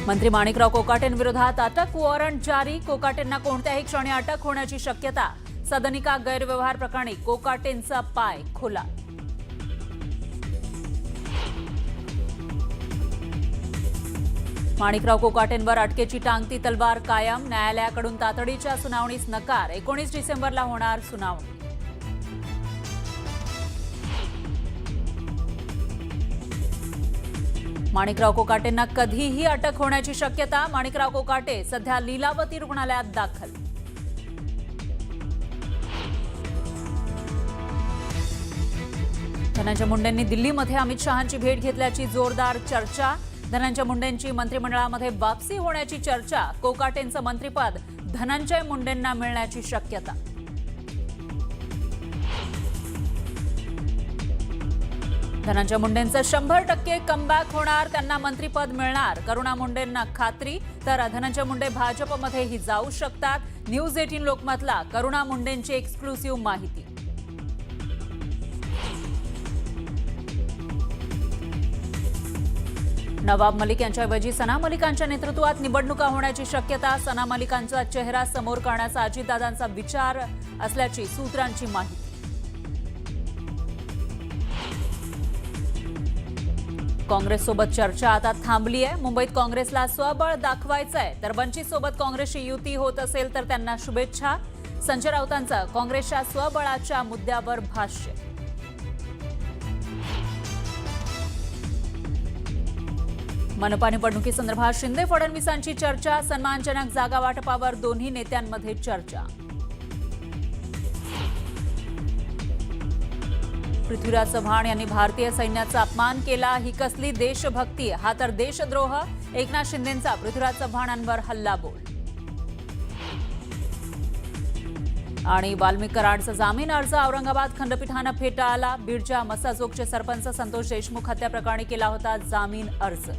मंत्री माणिकराव कोकाटेंविरोधात अटक वॉरंट जारी. कोकाटेंना कोणत्याही क्षणी अटक होण्याची शक्यता. सदनिका गैरव्यवहार प्रकरणी कोकाटेंचा पाय खुला. माणिकराव कोकाटेंवर अटकेची टांगती तलवार कायम. न्यायालयाकडून तातडीच्या सुनावणीस नकार. 19 डिसेंबरला होणार सुनावणी. माणिकराव कोकाटेंना कधीही अटक होण्याची शक्यता. माणिकराव कोकाटे सध्या लीलावती रुग्णालयात दाखल. धनंजय मुंडेंनी दिल्लीमध्ये अमित शहांची भेट घेतल्याची जोरदार चर्चा. धनंजय मुंडेंची मंत्रिमंडळामध्ये वापसी होण्याची चर्चा. कोकाटेंचं मंत्रिपद धनंजय मुंडेंना मिळण्याची शक्यता. धनंजय मुंडेंचं 100% कमबॅक होणार. त्यांना मंत्रिपद मिळणार. करुणा मुंडेंना खात्री. तर धनंजय मुंडे भाजपमध्येही जाऊ शकतात. न्यूज 18 लोकमतला करुणा मुंडेंची एक्सक्लुसिव्ह माहिती. नवाब मलिक यांच्याऐवजी सना मलिकांच्या नेतृत्वात निवडणुका होण्याची शक्यता. सना मलिकांचा चेहरा समोर करण्याचा अजितदादांचा विचार असल्याची सूत्रांची माहिती. काँग्रेससोबत चर्चा आता थांबली आहे. मुंबईत काँग्रेसला स्वबळ दाखवायचंय. तर वंचित सोबत काँग्रेसची युती होत असेल तर त्यांना शुभेच्छा. संजय राऊतांचं काँग्रेसच्या स्वबळाच्या मुद्द्यावर भाष्य. मनपा निवडणुकीसंदर्भात शिंदे फडणवीसांची चर्चा. सन्मानजनक जागा वाटपावर दोन्ही नेत्यांमध्ये चर्चा. पृथ्वीराज चव्हाण यांनी भारतीय सैन्याचा अपमान केला. ही कसली देशभक्ती. हा तर देशद्रोह. एकनाथ शिंदेंचा पृथ्वीराज चव्हाणांवर हल्लाबोल. आणि वाल्मिक कराडचा जामीन अर्ज औरंगाबाद खंडपीठानं फेटाळला. बीडच्या मसाजोगचे सरपंच संतोष देशमुख हत्या प्रकरणी केला होता जामीन अर्ज.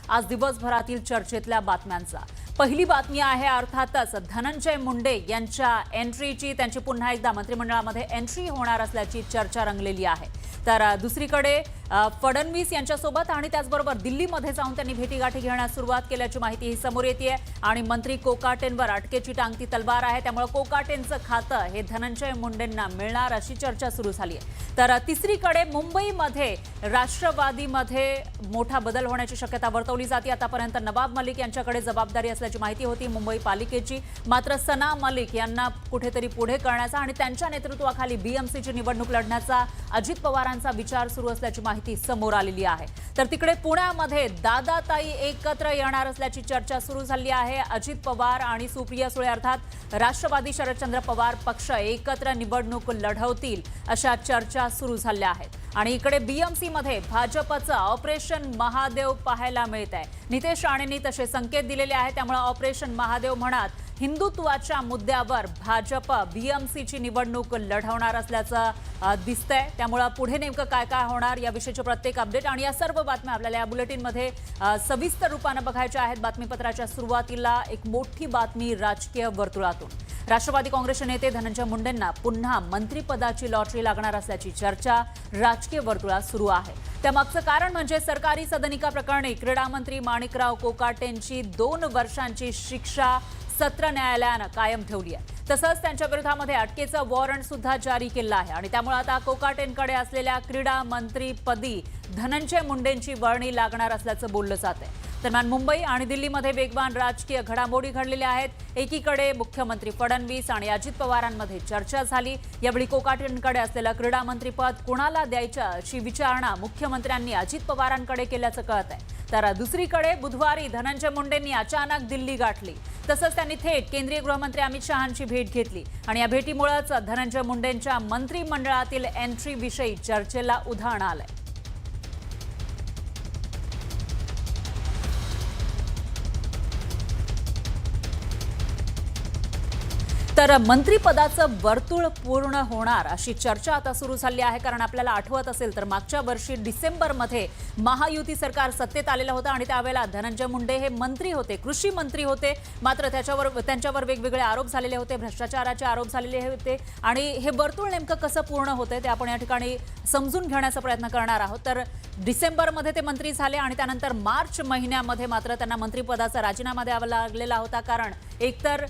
आज दिवसभरातील चर्चेतल्या बातम्यांचा पहिली बातमी आहे अर्थातच धनंजय मुंडे यांच्या एंट्रीची. त्यांची पुन्हा एकदा मंत्रिमंडळामध्ये एंट्री होणार असल्याची चर्चा रंगलेली आहे. तर दुसरीकडे फडणवीस यांच्यासोबत आणि त्याचबरोबर दिल्लीमध्ये जाऊन त्यांनी भेटीगाठी घेण्यास सुरुवात केल्याची माहिती ही समोर येते. आणि मंत्री कोकाटेंवर अटकेची टांगती तलवार आहे. त्यामुळे कोकाटेंचं खातं हे धनंजय मुंडेंना मिळणार अशी चर्चा सुरू झाली आहे. तर तिसरीकडे मुंबईमध्ये राष्ट्रवादीमध्ये मोठा बदल होण्याची शक्यता वर्तवली जाते. आतापर्यंत नवाब मलिक यांच्याकडे जबाबदारी असल्याची माहिती होती मुंबई पालिकेची. मात्र सना मलिक यांना कुठेतरी पुढे करण्याचा आणि त्यांच्या नेतृत्वाखाली बीएमसीची निवडणूक लढण्याचा अजित पवारांचा विचार सुरू असल्याची माहिती समोर आलेली आहे. तर तिकडे पुण्यामध्ये दादाताई एकत्र येणार असल्याची चर्चा सुरू झाली आहे. अजित पवार आणि सुप्रिया सुळे अर्थात राष्ट्रवादी शरदचंद्र पवार पक्ष एकत्र निवडणूक लढवतील अशा चर्चा सुरू झाल्या आहेत. आणि इकडे बीएमसी मध्ये भाजपचं ऑपरेशन महादेव पाहायला मिळत आहे. नितेश राणेंनी तसे संकेत दिलेले आहेत. त्यामुळे ऑपरेशन महादेव म्हणत हिंदुत्वाच्या मुद्द्यावर भाजप बीएमसीची निवडणूक लढवणार असल्याचं दिसतंय. त्यामुळे पुढे नेमकं काय काय होणार याविषयीचे प्रत्येक अपडेट आणि या सर्व बातम्या आपल्याला या बुलेटिनमध्ये सविस्तर रूपानं बघायच्या आहेत. बातमीपत्राच्या सुरुवातीला एक मोठी बातमी राजकीय वर्तुळातून. राष्ट्रवादी काँग्रेसचे नेते धनंजय मुंडेंना पुन्हा मंत्रिपदाची लॉटरी लागणार असल्याची चर्चा राजकीय वर्तुळात सुरू आहे. त्यामागचं कारण म्हणजे सरकारी सदनिका प्रकरणी क्रीडा मंत्री माणिकराव कोकाटेंची 2 वर्षांची शिक्षा सत्र न्यायालयानं कायम ठेवली आहे. तसंच त्यांच्या विरोधामध्ये अटकेचं वॉरंट सुद्धा जारी केलं आहे. आणि त्यामुळे आता कोकाटेंकडे असलेल्या क्रीडा मंत्रीपदी धनंजय मुंडेंची वर्णी लागणार असल्याचं बोललं जात आहे. दरम्यान मुंबई आणि दिल्लीमध्ये वेगवान राजकीय घडामोडी घडलेल्या आहेत. एकीकडे मुख्यमंत्री फडणवीस आणि अजित पवारांमध्ये चर्चा झाली. यावेळी कोकाटेंकडे असलेलं क्रीडा मंत्रीपद कुणाला द्यायचं अशी विचारणा मुख्यमंत्र्यांनी अजित पवारांकडे केल्याचं कळत आहे. तर दुसरीकडे बुधवारी धनंजय मुंडेंनी अचानक दिल्ली गाठली. तसंच त्यांनी थेट केंद्रीय गृहमंत्री अमित शहांची भेट घेतली. आणि या भेटीमुळेच धनंजय मुंडेंच्या मंत्रिमंडळातील एंट्रीविषयी चर्चेला उधाण आलंय. तर मंत्रिपदाचं वर्तुळ पूर्ण होणार अशी चर्चा आता सुरू झाली आहे. कारण आपल्याला आठवत असेल तर मागच्या वर्षी डिसेंबरमध्ये महायुती सरकार सत्तेत आलेलं होतं आणि त्यावेळेला धनंजय मुंडे हे मंत्री होते, कृषी मंत्री होते. मात्र त्यांच्यावर वेगवेगळे आरोप झालेले होते, भ्रष्टाचाराचे आरोप झालेले होते आणि हे वर्तुळ नेमकं कसं पूर्ण होतंय ते आपण या ठिकाणी समजून घेण्याचा प्रयत्न करणार आहोत. तर डिसेंबरमध्ये ते मंत्री झाले आणि त्यानंतर मार्च महिन्यामध्ये मात्र त्यांना मंत्रिपदाचा राजीनामा द्यावा लागलेला होता. कारण एकतर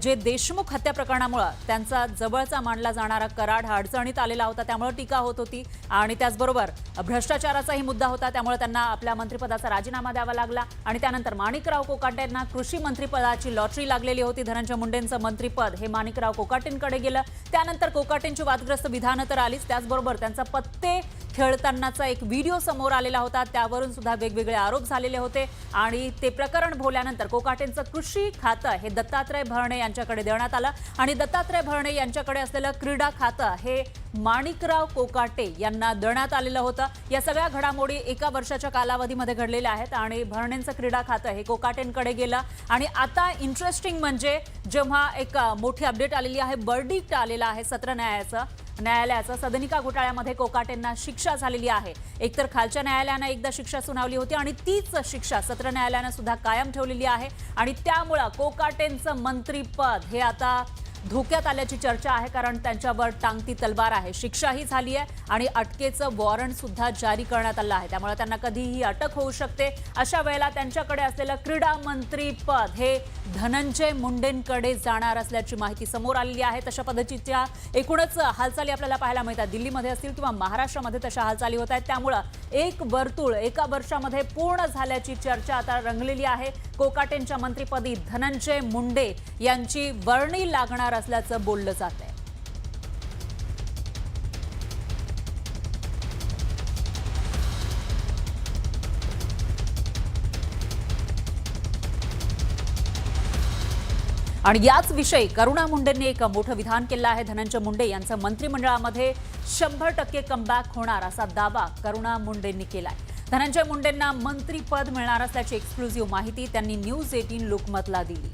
जे देशमुख हत्या प्रकरणामुळे त्यांचा जवळचा मानला जाणारा कराड हा अडचणीत आलेला होता, त्यामुळे टीका होत होती आणि त्याचबरोबर भ्रष्टाचाराचाही मुद्दा होता, त्यामुळे त्यांना आपल्या मंत्रिपदाचा राजीनामा द्यावा लागला. आणि त्यानंतर माणिकराव कोकाटेंना कृषी मंत्रिपदाची लॉटरी लागलेली होती. धनंजय मुंडेंचं मंत्रिपद हे माणिकराव कोकाटेंकडे गेलं. त्यानंतर कोकाटेंची वादग्रस्त विधानं तर आलीच, त्याचबरोबर त्यांचा पत्ते खेळतानाचा एक व्हिडिओ समोर आलेला होता, त्यावरून सुद्धा वेगवेगळे आरोप झालेले होते. आणि ते प्रकरण भोवल्यानंतर कोकाटेंचं कृषी खातं हे दत्तात्रय भरणे यांच्याकडे देण्यात आलं आणि दत्तात्रय भरणे यांच्याकडे असलेलं क्रीडा खातं हे माणिकराव कोकाटे यांना देण्यात आलेलं होतं. या सगळ्या घडामोडी एका वर्षाच्या कालावधीमध्ये घडलेल्या आहेत आणि भरणेंचं क्रीडा खातं हे कोकाटेंकडे गेलं. आणि आता इंटरेस्टिंग म्हणजे जेव्हा एक मोठी अपडेट आलेली आहे, वर्डिक्ट आलेला आहे सत्र न्यायालयाचा सदनिका घोटाळ्यामध्ये कोकाटेंना शिक्षा झालेली आहे. एकतर खालच्या न्यायालयाने एकदा शिक्षा सुनावली होती आणि तीच शिक्षा सत्र न्यायालयाने सुद्धा कायम ठेवलेली आहे आणि त्यामुळे कोकाटेंचं मंत्रिपद हे आता धोक्यात आल्याची चर्चा आहे. कारण त्यांच्यावर टांगती तलवार आहे, शिक्षाही झाली आहे आणि अटकेचं वॉरंट सुद्धा जारी करण्यात आलं आहे, त्यामुळे त्यांना कधीही अटक होऊ शकते. अशा वेळेला त्यांच्याकडे असलेलं क्रीडा मंत्रीपद हे धनंजय मुंडेंकडे जाणार असल्याची माहिती समोर आलेली आहे. तशा पद्धतीच्या एकूणच हालचाली आपल्याला पाहायला मिळतात, दिल्लीमध्ये असतील किंवा महाराष्ट्रामध्ये तशा हालचाली होत आहेत. त्यामुळं एक वर्तुळ एका वर्षामध्ये पूर्ण झाल्याची चर्चा आता रंगलेली आहे. कोकाटेंच्या मंत्रिपदी धनंजय मुंडे यांची वर्णी लागणार असल्याचं बोललं जात आहे. आणि याच विषयी करुणा मुंडेंनी एक मोठं विधान केलं आहे. धनंजय मुंडे यांचं मंत्रिमंडळामध्ये 100% कमबॅक होणार असा दावा करुणा मुंडेंनी केलाय. धनंजय मुंडेंना मंत्रिपद मिळणार असल्याची एक्सक्लुझिव्ह माहिती त्यांनी न्यूज 18 लोकमतला दिली.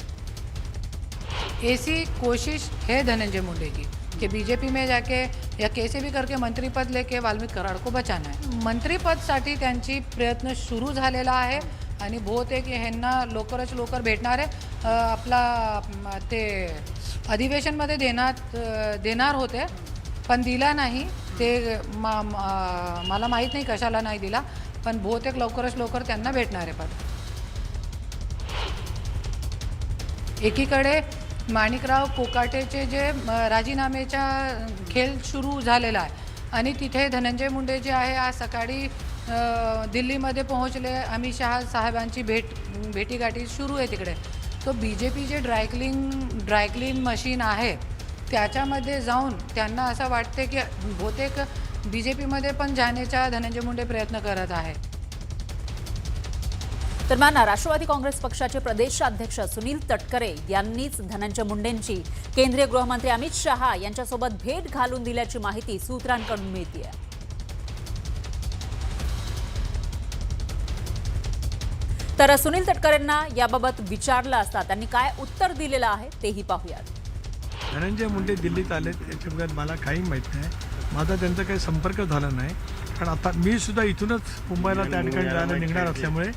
ऐसी कोशिश है धनंजय मुंडे की कि बीजेपी में जाके या कैसे भी करके मंत्रिपद लेके वाल्मिक कराड को बचाना है. मंत्रिपदसाठी त्यांची प्रयत्न सुरू झालेला आहे आणि बहुतेक ह्यांना लवकरच लवकर भेटणार आहे. आपला ते अधिवेशनमध्ये देणार होते पण दिला नाही. ते मला माहीत नाही कशाला नाही दिला, पण बहुतेक लवकरच लवकर त्यांना भेटणार आहे. पण एकीकडे माणिकराव कोकाटेचे जे राजीनाम्याचा खेळ सुरू झालेला आहे आणि तिथे धनंजय मुंडे जे आहे आज सकाळी दिल्लीमध्ये पोहोचले. अमित शहा साहेबांची भेटीगाठी सुरू आहे तिकडे. तो BJP जे ड्रायक्लीन मशीन आहे त्याच्यामध्ये जाऊन त्यांना असं वाटते की बहुतेक BJPमध्ये पण जाण्याचा धनंजय मुंडे प्रयत्न करत आहे. दरम्यान राष्ट्रवादी काँग्रेस पक्षाचे प्रदेशाध्यक्ष सुनील तटकरे यांनीच धनंजय मुंडेंची केंद्रीय गृहमंत्री अमित शहा यांच्यासोबत भेट घालून दिल्याची माहिती सूत्रांकडून मिळते. तर सुनील तटकरेंना याबाबत विचारलं असता त्यांनी काय उत्तर दिलेलं आहे तेही पाहूयात. धनंजय मुंडे दिल्लीत आले त्याच्याबद्दल मला काही माहीत नाही. माझा त्यांचा काही संपर्क झाला नाही. कारण आता मी सुद्धा इथूनच मुंबईला त्या ठिकाणी जायला निघणार असल्यामुळे